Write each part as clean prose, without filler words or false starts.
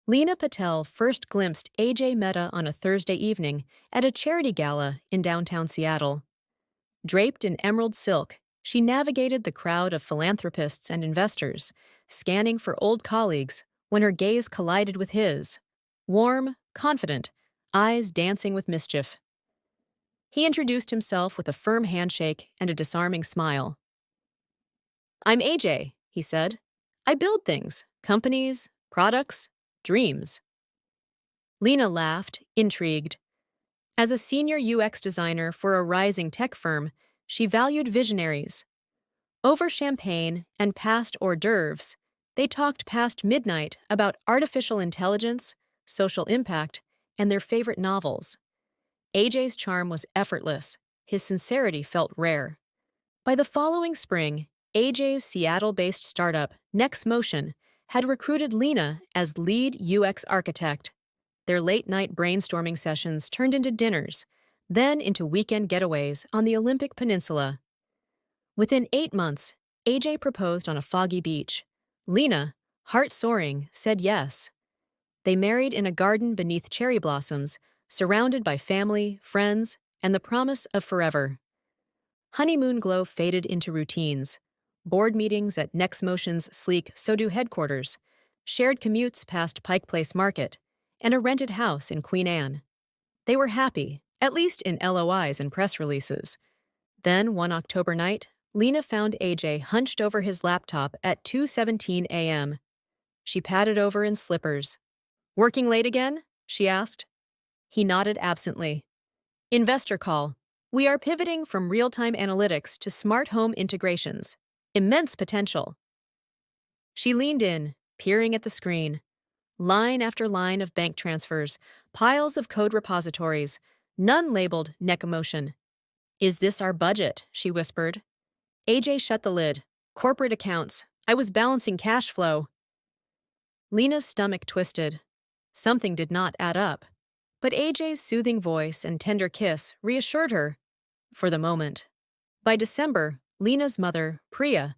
Lena Patel first glimpsed AJ Mehta on a Thursday evening at a charity gala in downtown Seattle. Draped in emerald silk, she navigated the crowd of philanthropists and investors, scanning for old colleagues when her gaze collided with his. Warm, confident, eyes dancing with mischief. He introduced himself with a firm handshake and a disarming smile. "I'm AJ," he said. "I build things, companies, products, dreams." Lena laughed, intrigued. As a senior UX designer for a rising tech firm, she valued visionaries. Over champagne and past hors d'oeuvres, they talked past midnight about artificial intelligence, social impact, and their favorite novels. AJ's charm was effortless. His sincerity felt rare. By the following spring, AJ's Seattle-based startup, Next Motion, had recruited Lena as lead UX architect. Their late-night brainstorming sessions turned into dinners, then into weekend getaways on the Olympic Peninsula. Within 8 months, AJ proposed on a foggy beach. Lena, heart soaring, said yes. They married in a garden beneath cherry blossoms, surrounded by family, friends, and the promise of forever. Honeymoon glow faded into routines. Board meetings at Next Motion's sleek SoDo headquarters, shared commutes past Pike Place Market, and a rented house in Queen Anne. They were happy, at least in LOIs and press releases. Then, one October night, Lena found AJ hunched over his laptop at 2:17 a.m. She padded over in slippers. "Working late again?" she asked. He nodded absently. "Investor call. We are pivoting from real-time analytics to smart home integrations. Immense potential." She leaned in, peering at the screen. Line after line of bank transfers, piles of code repositories, none labeled Necomotion. "Is this our budget?" she whispered. AJ shut the lid. "Corporate accounts. I was balancing cash flow." Lena's stomach twisted. Something did not add up. But AJ's soothing voice and tender kiss reassured her, for the moment. By December, Lena's mother, Priya,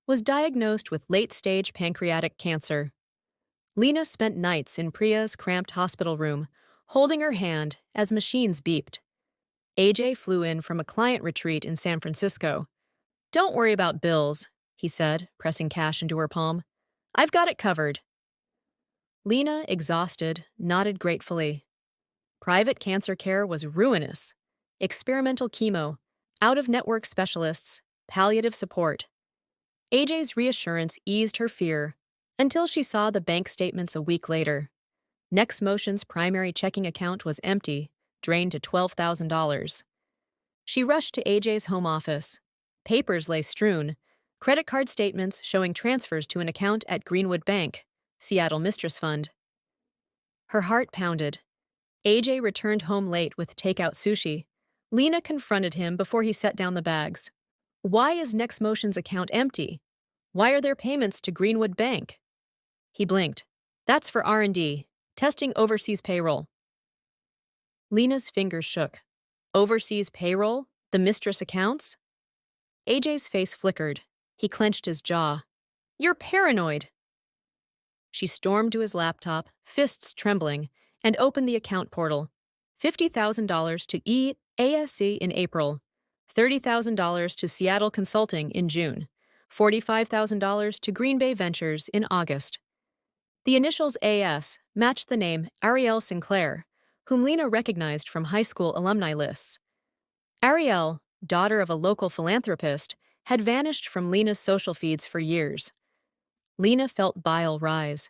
was diagnosed with late-stage pancreatic cancer. Lena spent nights in Priya's cramped hospital room, holding her hand as machines beeped. AJ flew in from a client retreat in San Francisco. "Don't worry about bills," he said, pressing cash into her palm. "I've got it covered." Lena, exhausted, nodded gratefully. Private cancer care was ruinous. Experimental chemo, out-of-network specialists, palliative support. AJ's reassurance eased her fear until she saw the bank statements a week later. Next Motion's primary checking account was empty, drained to $12,000. She rushed to AJ's home office. Papers lay strewn, credit card statements showing transfers to an account at Greenwood Bank, Seattle Mistress Fund. Her heart pounded. AJ returned home late with takeout sushi. Lena confronted him before he set down the bags. "Why is Next Motion's account empty? Why are there payments to Greenwood Bank?" He blinked. "That's for R&D, testing overseas payroll." Lena's fingers shook. Overseas payroll? The Mistress accounts? AJ's face flickered. He clenched his jaw. "You're paranoid." She stormed to his laptop, fists trembling, and opened the account portal. $50,000 to EASC in April, $30,000 to Seattle Consulting in June, $45,000 to Green Bay Ventures in August. The initials AS matched the name Ariel Sinclair, whom Lena recognized from high school alumni lists. Ariel, daughter of a local philanthropist, had vanished from Lena's social feeds for years. Lena felt bile rise.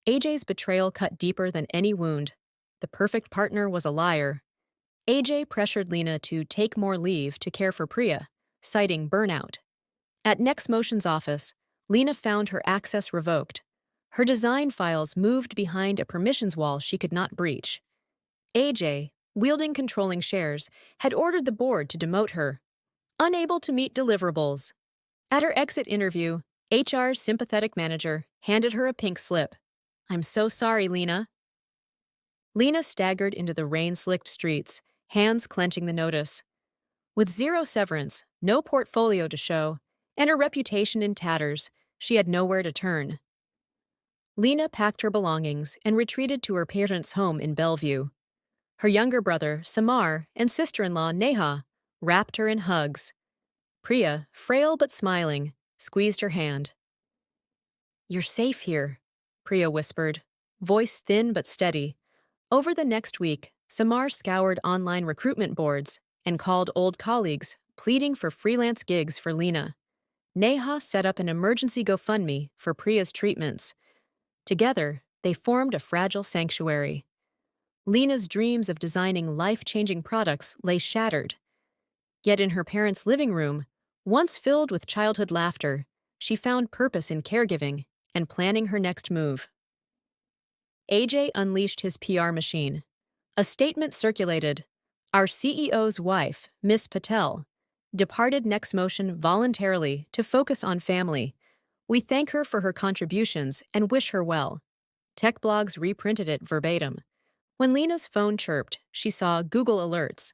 AJ's betrayal cut deeper than any wound. The perfect partner was a liar. AJ pressured Lena to take more leave to care for Priya, citing burnout. At Next Motion's office, Lena found her access revoked. Her design files moved behind a permissions wall she could not breach. AJ, wielding controlling shares, had ordered the board to demote her. Unable to meet deliverables. At her exit interview, HR's sympathetic manager handed her a pink slip. "I'm so sorry, Lena." Lena staggered into the rain-slicked streets, hands clenching the notice. With zero severance, no portfolio to show, and her reputation in tatters, she had nowhere to turn. Lena packed her belongings and retreated to her parents' home in Bellevue. Her younger brother, Samar, and sister-in-law, Neha, wrapped her in hugs. Priya, frail but smiling, squeezed her hand. "You're safe here," Priya whispered, voice thin but steady. Over the next week, Samar scoured online recruitment boards and called old colleagues, pleading for freelance gigs for Lena. Neha set up an emergency GoFundMe for Priya's treatments. Together, they formed a fragile sanctuary. Lena's dreams of designing life-changing products lay shattered. Yet in her parents' living room, once filled with childhood laughter, she found purpose in caregiving and planning her next move. AJ unleashed his PR machine. A statement circulated: "Our CEO's wife, Miss Patel, departed NextMotion voluntarily to focus on family. We thank her for her contributions and wish her well." Tech blogs reprinted it verbatim. When Lena's phone chirped, she saw Google alerts.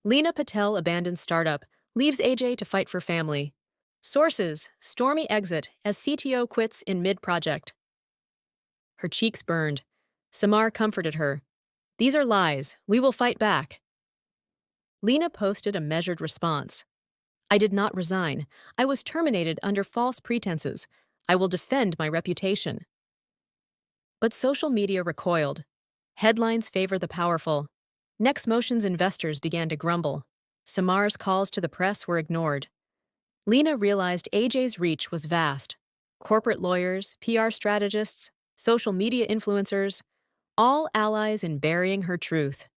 Lena Patel abandons startup, leaves AJ to fight for family. Sources: stormy exit as CTO quits in mid-project. Her cheeks burned. Samar comforted her. "These are lies. We will fight back." Lena posted a measured response. "I did not resign. I was terminated under false pretenses. I will defend my reputation." But social media recoiled. Headlines favor the powerful. NextMotion's investors began to grumble. Samar's calls to the press were ignored. Lena realized AJ's reach was vast. Corporate lawyers, PR strategists, social media influencers, all allies in burying her truth.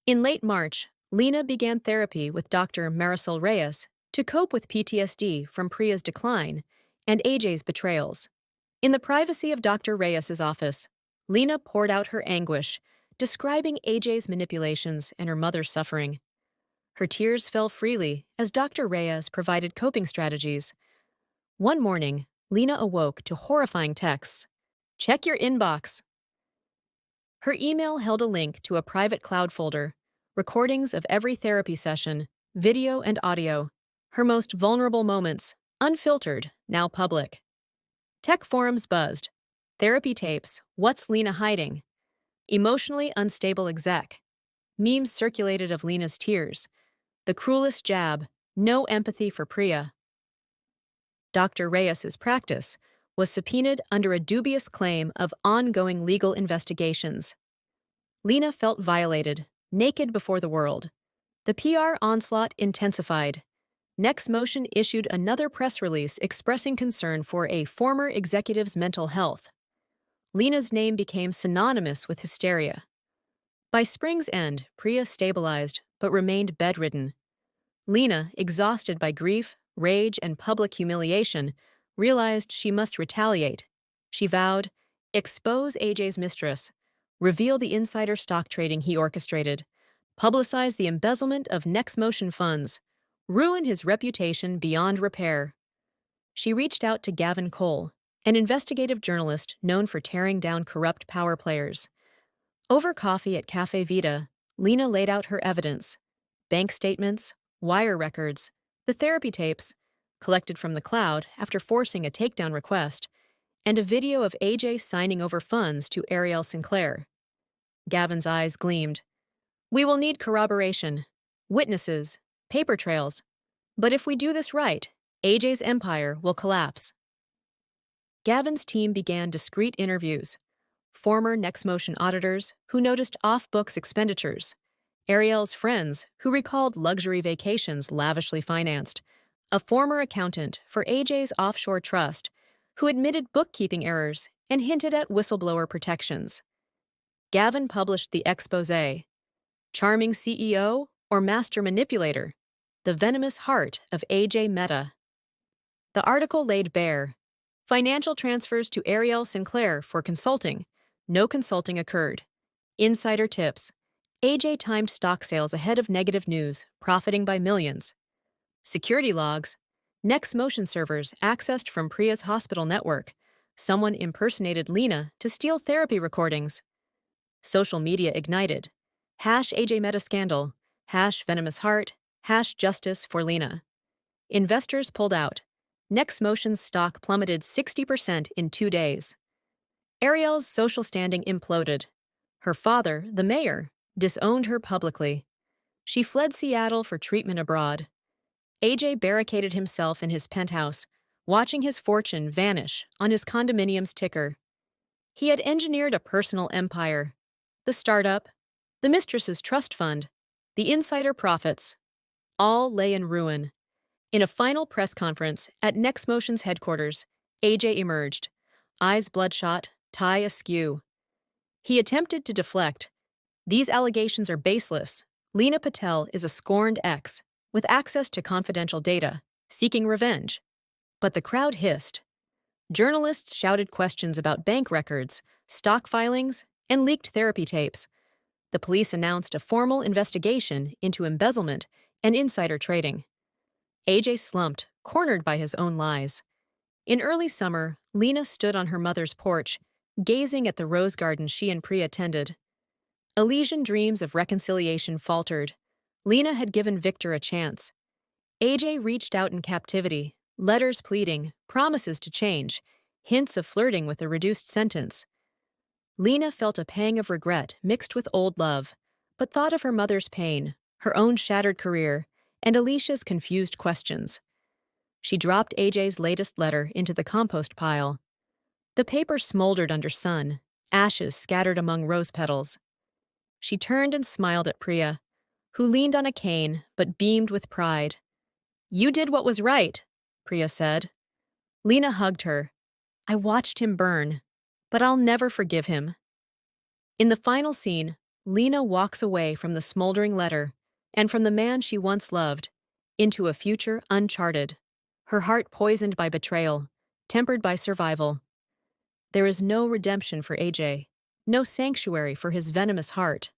In late March, Lena began therapy with Dr. Marisol Reyes to cope with PTSD from Priya's decline and AJ's betrayals. In the privacy of Dr. Reyes's office, Lena poured out her anguish, describing AJ's manipulations and her mother's suffering. Her tears fell freely as Dr. Reyes provided coping strategies. One morning, Lena awoke to horrifying texts. "Check your inbox." Her email held a link to a private cloud folder, recordings of every therapy session, video and audio, her most vulnerable moments, unfiltered, now public. Tech forums buzzed. Therapy tapes, "What's Lena hiding?" Emotionally unstable exec. Memes circulated of Lena's tears. The cruelest jab, no empathy for Priya. Dr. Reyes's practice was subpoenaed under a dubious claim of ongoing legal investigations. Lena felt violated, naked before the world. The PR onslaught intensified. NextMotion issued another press release expressing concern for a former executive's mental health. Lena's name became synonymous with hysteria. By spring's end, Priya stabilized but remained bedridden. Lena, exhausted by grief, rage, and public humiliation, realized she must retaliate. She vowed, expose AJ's mistress, reveal the insider stock trading he orchestrated, publicize the embezzlement of NextMotion funds, ruin his reputation beyond repair. She reached out to Gavin Cole, an investigative journalist known for tearing down corrupt power players. Over coffee at Cafe Vita, Lena laid out her evidence: bank statements, wire records, the therapy tapes, collected from the cloud after forcing a takedown request, and a video of AJ signing over funds to Ariel Sinclair. Gavin's eyes gleamed. "We will need corroboration, witnesses, paper trails. But if we do this right, AJ's empire will collapse." Gavin's team began discreet interviews. Former NextMotion auditors who noticed off-books expenditures, Ariel's friends who recalled luxury vacations lavishly financed, a former accountant for AJ's offshore trust who admitted bookkeeping errors and hinted at whistleblower protections. Gavin published the exposé: Charming CEO or Master Manipulator? The Venomous Heart of AJ Mehta. The article laid bare: financial transfers to Ariel Sinclair for consulting. No consulting occurred. Insider tips: AJ timed stock sales ahead of negative news, profiting by millions. Security logs: NextMotion servers accessed from Priya's hospital network. Someone impersonated Lena to steal therapy recordings. Social media ignited. #AJ Mehta scandal, #Venomous Heart, #Justice for Lena. Investors pulled out. NextMotion's stock plummeted 60% in 2 days. Ariel's social standing imploded. Her father, the mayor, disowned her publicly. She fled Seattle for treatment abroad. AJ barricaded himself in his penthouse, watching his fortune vanish on his condominium's ticker. He had engineered a personal empire. The startup, the Mistress's trust fund, the insider profits, all lay in ruin. In a final press conference at NextMotion's headquarters, AJ emerged, eyes bloodshot, tie askew. He attempted to deflect. These allegations are baseless. Lena Patel is a scorned ex, with access to confidential data, seeking revenge. But the crowd hissed. Journalists shouted questions about bank records, stock filings, and leaked therapy tapes. The police announced a formal investigation into embezzlement and insider trading. AJ slumped, cornered by his own lies. In early summer, Lena stood on her mother's porch, gazing at the rose garden she and Priya tended. Elysian dreams of reconciliation faltered. Lena had given Victor a chance. AJ reached out in captivity, letters pleading, promises to change, hints of flirting with a reduced sentence. Lena felt a pang of regret mixed with old love, but thought of her mother's pain, her own shattered career, and Alicia's confused questions. She dropped AJ's latest letter into the compost pile. The paper smoldered under sun, ashes scattered among rose petals. She turned and smiled at Priya, who leaned on a cane but beamed with pride. "You did what was right," Priya said. Lena hugged her. "I watched him burn, but I'll never forgive him." In the final scene, Lena walks away from the smoldering letter and from the man she once loved into a future uncharted, her heart poisoned by betrayal, tempered by survival. There is no redemption for AJ, no sanctuary for his venomous heart,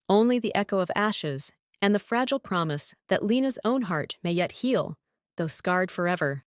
only the echo of ashes and the fragile promise that Lena's own heart may yet heal, though scarred forever.